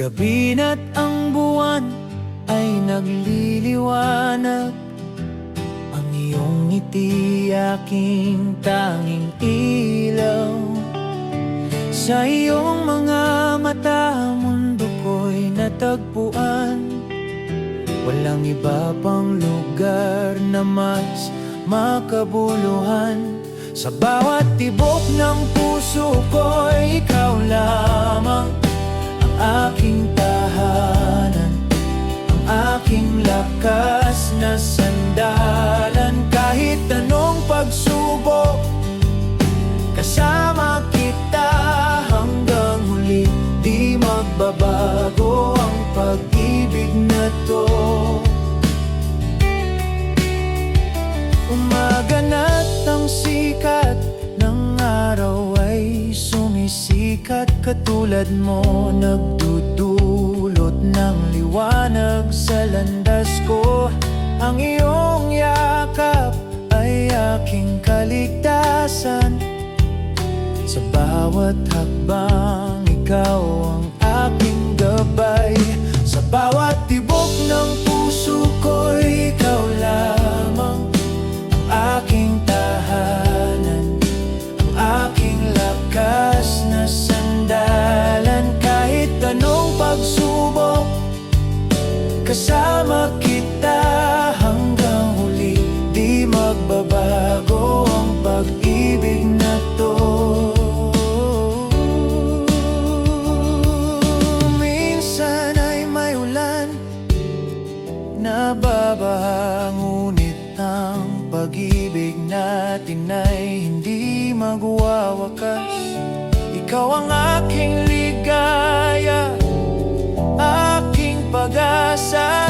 Gabi na't ang buwan ay nagliliwanag. Ang iyong ngiti aking tanging ilaw. Sa iyong mga mata mundo ko'y natagpuan. Walang iba pang lugar na mas makabuluhan. Sa bawat tibok ng puso ko'y ikaw lamang ang aking tahanan, ang aking lakas na sandalan. Kahit anong pagsubok, kasama kita hanggang huli. Di magbabago ang pag-ibig na to. Umaga na't ang sikat ng araw ay sumisikat. Katulad mo nagdudulot ng liwanag sa landas ko. Ang iyong yakap ay aking kaligtasan. Sa bawat hakbang ikaw ang aking gabay. Sa bawat tibok ng puso ko'y ikaw lamang ang aking tahanan, ang aking lakas na sandalan. Kahit anong pagsubok, kasama kita hanggang huli. Di magbabago ang pag-ibig na to. Minsan ay may ulan, nababaha, ngunit ang pag-ibig natin ay hindi magwawakas. Ikaw ang aking ligaya, aking pag-asa.